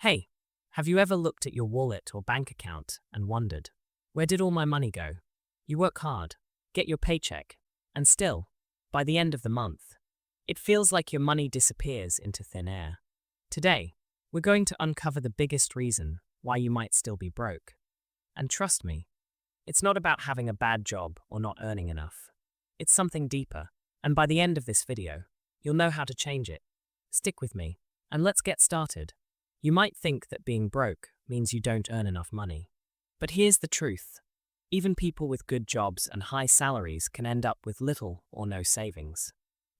Hey, have you ever looked at your wallet or bank account and wondered, where did all my money go? You work hard, get your paycheck, and still, by the end of the month, it feels like your money disappears into thin air. Today, we're going to uncover the biggest reason why you might still be broke. And trust me, it's not about having a bad job or not earning enough. It's something deeper, and by the end of this video, you'll know how to change it. Stick with me, and let's get started. You might think that being broke means you don't earn enough money. But here's the truth. Even people with good jobs and high salaries can end up with little or no savings.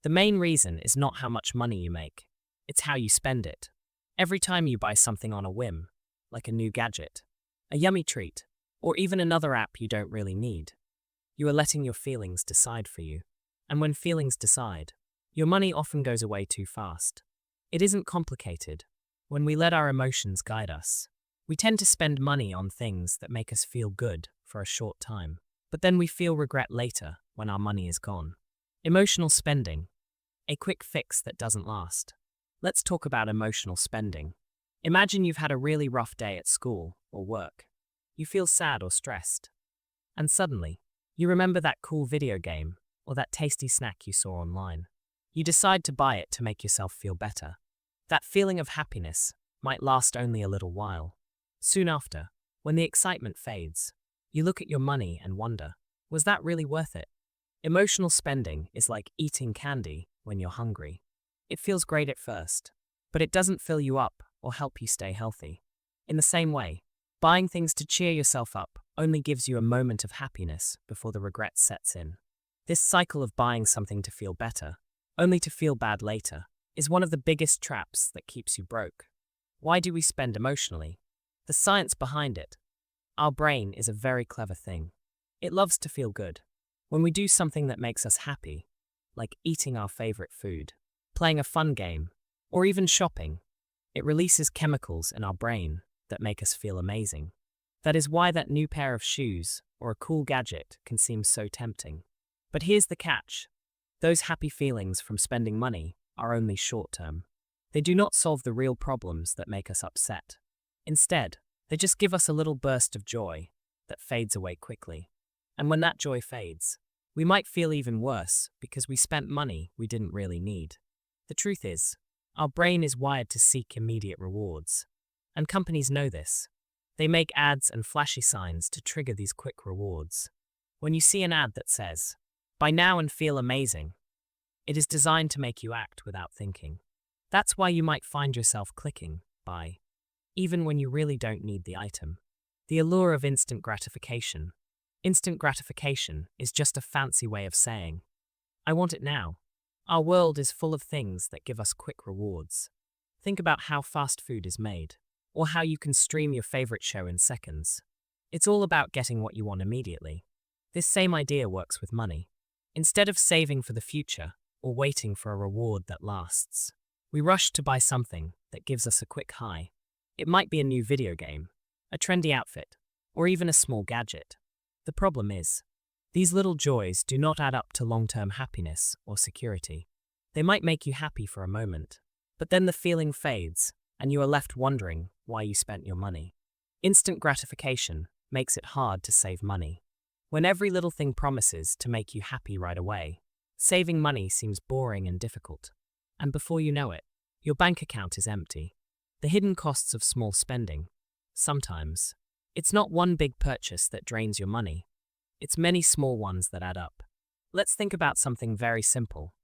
The main reason is not how much money you make, it's how you spend it. Every time you buy something on a whim, like a new gadget, a yummy treat, or even another app you don't really need, you are letting your feelings decide for you. And when feelings decide, your money often goes away too fast. It isn't complicated. When we let our emotions guide us, we tend to spend money on things that make us feel good for a short time, but then we feel regret later when our money is gone. Emotional spending, a quick fix that doesn't last. Let's talk about emotional spending. Imagine you've had a really rough day at school or work. You feel sad or stressed. And suddenly, you remember that cool video game or that tasty snack you saw online. You decide to buy it to make yourself feel better. That feeling of happiness might last only a little while. Soon after, when the excitement fades, you look at your money and wonder, was that really worth it? Emotional spending is like eating candy when you're hungry. It feels great at first, but it doesn't fill you up or help you stay healthy. In the same way, buying things to cheer yourself up only gives you a moment of happiness before the regret sets in. This cycle of buying something to feel better, only to feel bad later, is one of the biggest traps that keeps you broke. Why do we spend emotionally? The science behind it. Our brain is a very clever thing. It loves to feel good. When we do something that makes us happy, like eating our favorite food, playing a fun game, or even shopping, it releases chemicals in our brain that make us feel amazing. That is why that new pair of shoes or a cool gadget can seem so tempting. But here's the catch. Those happy feelings from spending money are only short-term. They do not solve the real problems that make us upset. Instead, they just give us a little burst of joy that fades away quickly. And when that joy fades, we might feel even worse because we spent money we didn't really need. The truth is, our brain is wired to seek immediate rewards. And companies know this. They make ads and flashy signs to trigger these quick rewards. When you see an ad that says, "Buy now and feel amazing," it is designed to make you act without thinking. That's why you might find yourself clicking buy, even when you really don't need the item. The allure of instant gratification. Instant gratification is just a fancy way of saying, I want it now. Our world is full of things that give us quick rewards. Think about how fast food is made, or how you can stream your favorite show in seconds. It's all about getting what you want immediately. This same idea works with money. Instead of saving for the future, or waiting for a reward that lasts, we rush to buy something that gives us a quick high. It might be a new video game, a trendy outfit, or even a small gadget. The problem is, these little joys do not add up to long-term happiness or security. They might make you happy for a moment, but then the feeling fades, and you are left wondering why you spent your money. Instant gratification makes it hard to save money. When every little thing promises to make you happy right away, saving money seems boring and difficult. And before you know it, your bank account is empty. The hidden costs of small spending. Sometimes, it's not one big purchase that drains your money. It's many small ones that add up. Let's think about something very simple.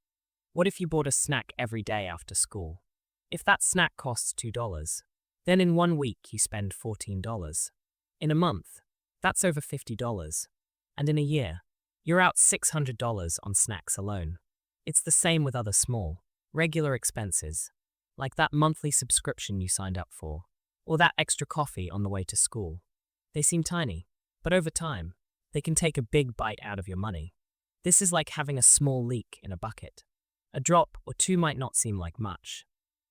What if you bought a snack every day after school? If that snack costs $2, then in 1 week you spend $14. In a month, that's over $50. And in a year, you're out $600 on snacks alone. It's the same with other small, regular expenses, like that monthly subscription you signed up for, or that extra coffee on the way to school. They seem tiny, but over time, they can take a big bite out of your money. This is like having a small leak in a bucket. A drop or two might not seem like much,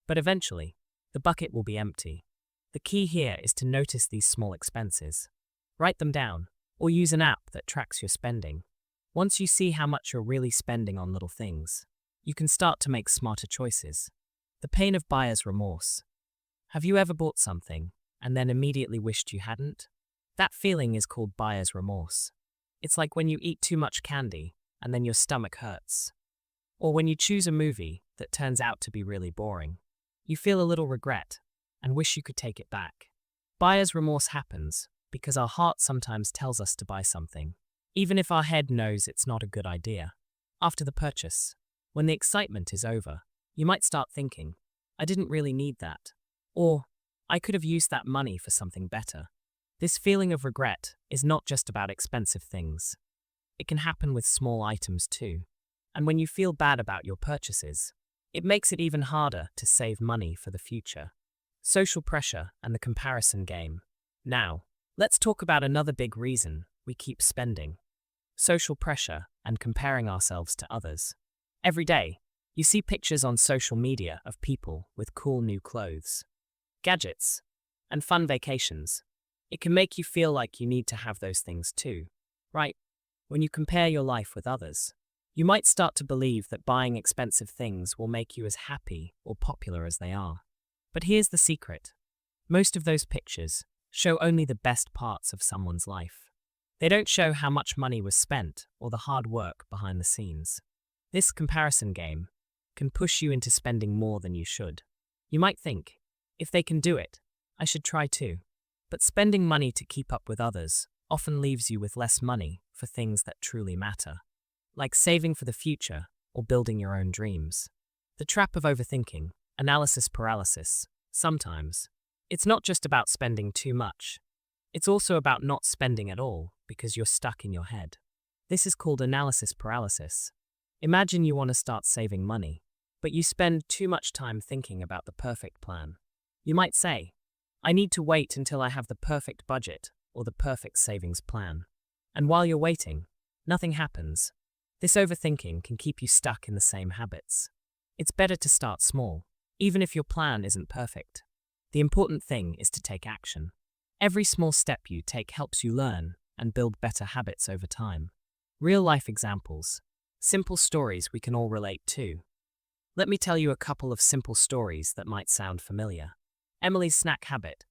but eventually, the bucket will be empty. The key here is to notice these small expenses. Write them down, or use an app that tracks your spending. Once you see how much you're really spending on little things, you can start to make smarter choices. The pain of buyer's remorse. Have you ever bought something and then immediately wished you hadn't? That feeling is called buyer's remorse. It's like when you eat too much candy and then your stomach hurts. Or when you choose a movie that turns out to be really boring. You feel a little regret and wish you could take it back. Buyer's remorse happens because our heart sometimes tells us to buy something, even if our head knows it's not a good idea. After the purchase, when the excitement is over, you might start thinking, I didn't really need that. Or, I could have used that money for something better. This feeling of regret is not just about expensive things. It can happen with small items too. And when you feel bad about your purchases, it makes it even harder to save money for the future. Social pressure and the comparison game. Now, let's talk about another big reason we keep spending. Social pressure and comparing ourselves to others. Every day, you see pictures on social media of people with cool new clothes, gadgets, and fun vacations. It can make you feel like you need to have those things too, right? When you compare your life with others, you might start to believe that buying expensive things will make you as happy or popular as they are. But here's the secret. Most of those pictures show only the best parts of someone's life. They don't show how much money was spent or the hard work behind the scenes. This comparison game can push you into spending more than you should. You might think, if they can do it, I should try too. But spending money to keep up with others often leaves you with less money for things that truly matter, like saving for the future or building your own dreams. The trap of overthinking, analysis paralysis. Sometimes, it's not just about spending too much. It's also about not spending at all because you're stuck in your head. This is called analysis paralysis. Imagine you want to start saving money, but you spend too much time thinking about the perfect plan. You might say, I need to wait until I have the perfect budget or the perfect savings plan. And while you're waiting, nothing happens. This overthinking can keep you stuck in the same habits. It's better to start small, even if your plan isn't perfect. The important thing is to take action. Every small step you take helps you learn and build better habits over time. Real-life examples. Simple stories we can all relate to. Let me tell you a couple of simple stories that might sound familiar. Emily's snack habit.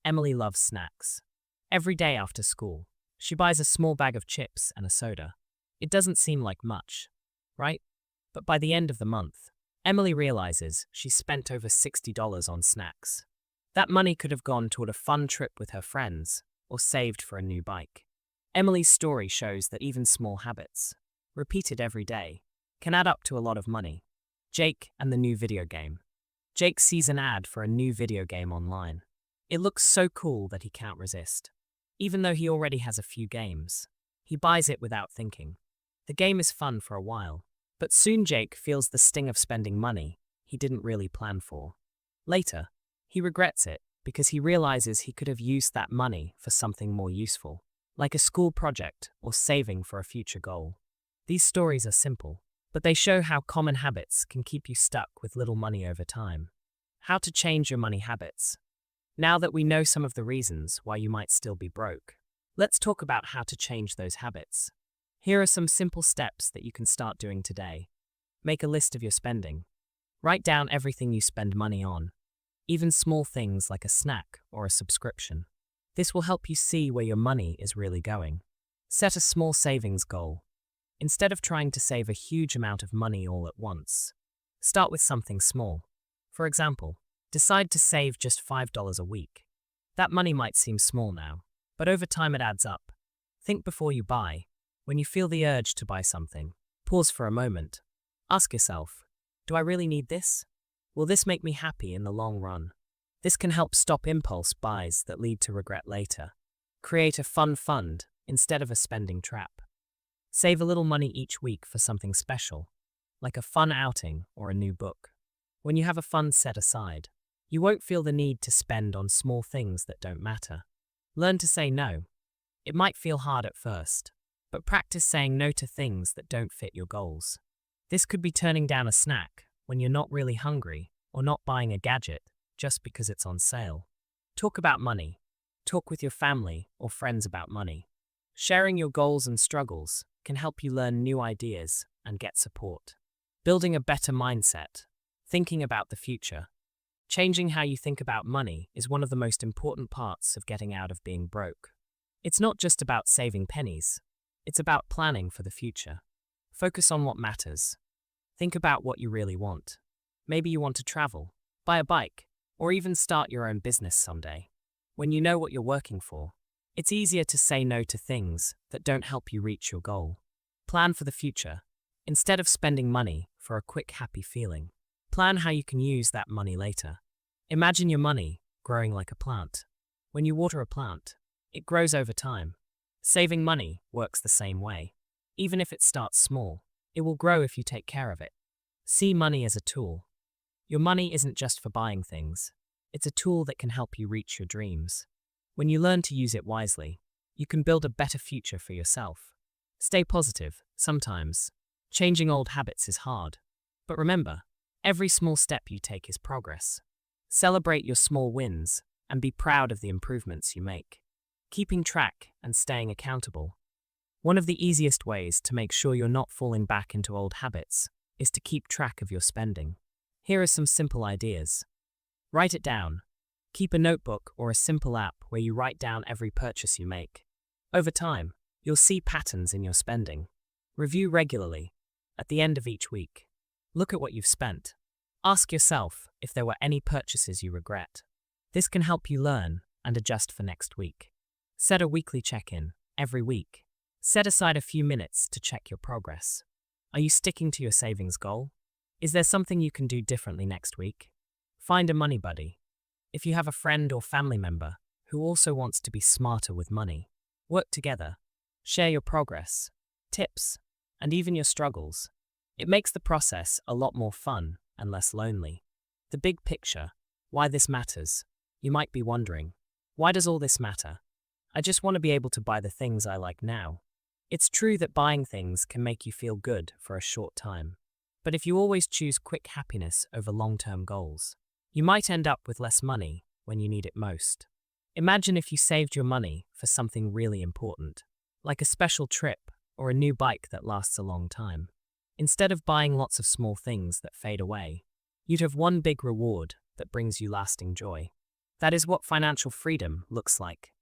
Emily loves snacks. Every day after school, she buys a small bag of chips and a soda. It doesn't seem like much, right? But by the end of the month, Emily realizes she's spent over $60 on snacks. That money could have gone toward a fun trip with her friends or saved for a new bike. Emily's story shows that even small habits, repeated every day, can add up to a lot of money. Jake and the new video game. Jake sees an ad for a new video game online. It looks so cool that he can't resist. Even though he already has a few games, he buys it without thinking. The game is fun for a while, but soon Jake feels the sting of spending money he didn't really plan for. Later, he regrets it because he realizes he could have used that money for something more useful, like a school project or saving for a future goal. These stories are simple, but they show how common habits can keep you stuck with little money over time. How to change your money habits. Now that we know some of the reasons why you might still be broke, let's talk about how to change those habits. Here are some simple steps that you can start doing today. Make a list of your spending. Write down everything you spend money on, even small things like a snack or a subscription. This will help you see where your money is really going. Set a small savings goal. Instead of trying to save a huge amount of money all at once, start with something small. For example, decide to save just $5 a week. That money might seem small now, but over time it adds up. Think before you buy. When you feel the urge to buy something, pause for a moment. Ask yourself, do I really need this? Will this make me happy in the long run? This can help stop impulse buys that lead to regret later. Create a fun fund instead of a spending trap. Save a little money each week for something special, like a fun outing or a new book. When you have a fund set aside, you won't feel the need to spend on small things that don't matter. Learn to say no. It might feel hard at first, but practice saying no to things that don't fit your goals. This could be turning down a snack when you're not really hungry or not buying a gadget just because it's on sale. Talk about money. Talk with your family or friends about money. Sharing your goals and struggles can help you learn new ideas and get support. Building a better mindset. Thinking about the future. Changing how you think about money is one of the most important parts of getting out of being broke. It's not just about saving pennies, it's about planning for the future. Focus on what matters. Think about what you really want. Maybe you want to travel, buy a bike, or even start your own business someday. When you know what you're working for, it's easier to say no to things that don't help you reach your goal. Plan for the future. Instead of spending money for a quick, happy feeling, plan how you can use that money later. Imagine your money growing like a plant. When you water a plant, it grows over time. Saving money works the same way. Even if it starts small, it will grow if you take care of it. See money as a tool. Your money isn't just for buying things. It's a tool that can help you reach your dreams. When you learn to use it wisely, you can build a better future for yourself. Stay positive. Sometimes, changing old habits is hard. But remember, every small step you take is progress. Celebrate your small wins and be proud of the improvements you make. Keeping track and staying accountable. One of the easiest ways to make sure you're not falling back into old habits is to keep track of your spending. Here are some simple ideas. Write it down. Keep a notebook or a simple app where you write down every purchase you make. Over time, you'll see patterns in your spending. Review regularly. At the end of each week, look at what you've spent. Ask yourself if there were any purchases you regret. This can help you learn and adjust for next week. Set a weekly check-in every week. Set aside a few minutes to check your progress. Are you sticking to your savings goal? Is there something you can do differently next week? Find a money buddy. If you have a friend or family member who also wants to be smarter with money, work together. Share your progress, tips, and even your struggles. It makes the process a lot more fun and less lonely. The big picture, why this matters. You might be wondering, why does all this matter? I just want to be able to buy the things I like now. It's true that buying things can make you feel good for a short time. But if you always choose quick happiness over long-term goals, you might end up with less money when you need it most. Imagine if you saved your money for something really important, like a special trip or a new bike that lasts a long time. Instead of buying lots of small things that fade away, you'd have one big reward that brings you lasting joy. That is what financial freedom looks like.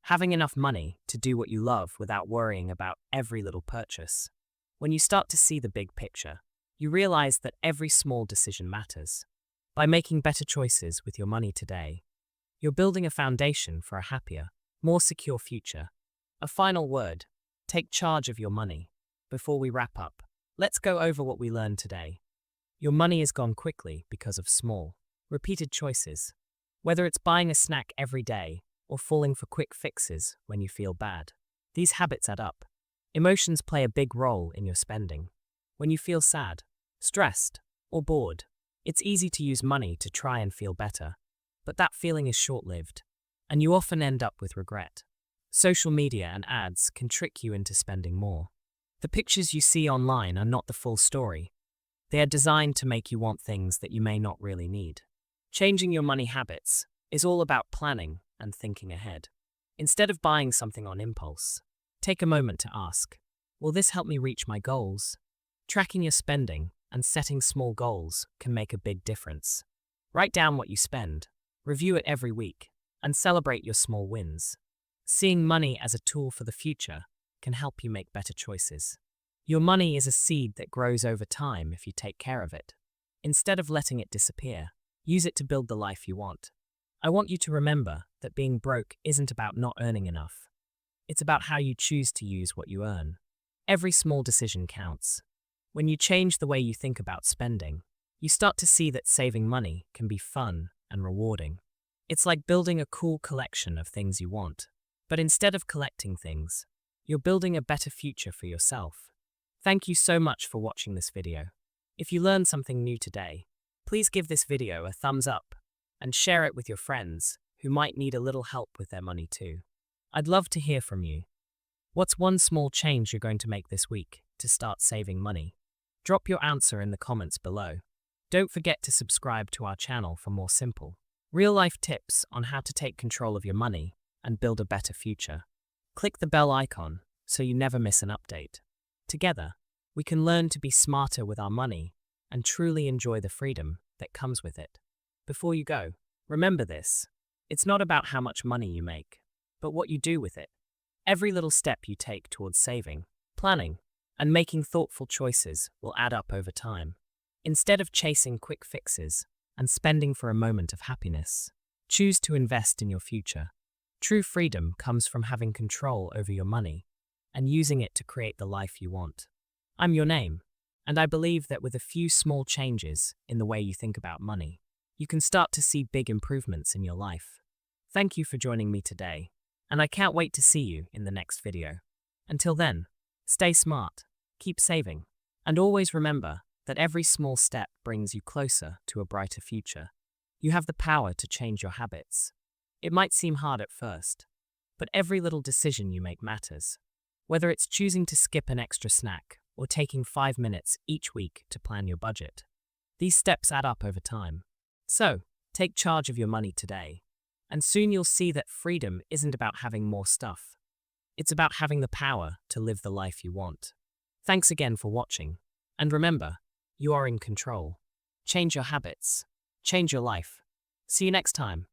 Having enough money to do what you love without worrying about every little purchase. When you start to see the big picture, you realize that every small decision matters. By making better choices with your money today, you're building a foundation for a happier, more secure future. A final word, take charge of your money. Before we wrap up, let's go over what we learned today. Your money is gone quickly because of small, repeated choices. Whether it's buying a snack every day or falling for quick fixes when you feel bad, these habits add up. Emotions play a big role in your spending. When you feel sad, stressed, or bored, it's easy to use money to try and feel better. But that feeling is short-lived, and you often end up with regret. Social media and ads can trick you into spending more. The pictures you see online are not the full story. They are designed to make you want things that you may not really need. Changing your money habits is all about planning and thinking ahead. Instead of buying something on impulse, take a moment to ask, will this help me reach my goals? Tracking your spending and setting small goals can make a big difference. Write down what you spend, review it every week, and celebrate your small wins. Seeing money as a tool for the future can help you make better choices. Your money is a seed that grows over time if you take care of it. Instead of letting it disappear, use it to build the life you want. I want you to remember that being broke isn't about not earning enough. It's about how you choose to use what you earn. Every small decision counts. When you change the way you think about spending, you start to see that saving money can be fun and rewarding. It's like building a cool collection of things you want. But instead of collecting things, you're building a better future for yourself. Thank you so much for watching this video. If you learned something new today, please give this video a thumbs up and share it with your friends who might need a little help with their money too. I'd love to hear from you. What's one small change you're going to make this week to start saving money? Drop your answer in the comments below. Don't forget to subscribe to our channel for more simple, real-life tips on how to take control of your money and build a better future. Click the bell icon so you never miss an update. Together, we can learn to be smarter with our money and truly enjoy the freedom that comes with it. Before you go, remember this. It's not about how much money you make, but what you do with it. Every little step you take towards saving, planning, and making thoughtful choices will add up over time. Instead of chasing quick fixes and spending for a moment of happiness, choose to invest in your future. True freedom comes from having control over your money and using it to create the life you want. I'm your name, and I believe that with a few small changes in the way you think about money, you can start to see big improvements in your life. Thank you for joining me today, and I can't wait to see you in the next video. Until then, stay smart, keep saving, and always remember that every small step brings you closer to a brighter future. You have the power to change your habits. It might seem hard at first, but every little decision you make matters. Whether it's choosing to skip an extra snack or taking 5 minutes each week to plan your budget, these steps add up over time. So, take charge of your money today, and soon you'll see that freedom isn't about having more stuff. It's about having the power to live the life you want. Thanks again for watching, and remember, you are in control. Change your habits. Change your life. See you next time.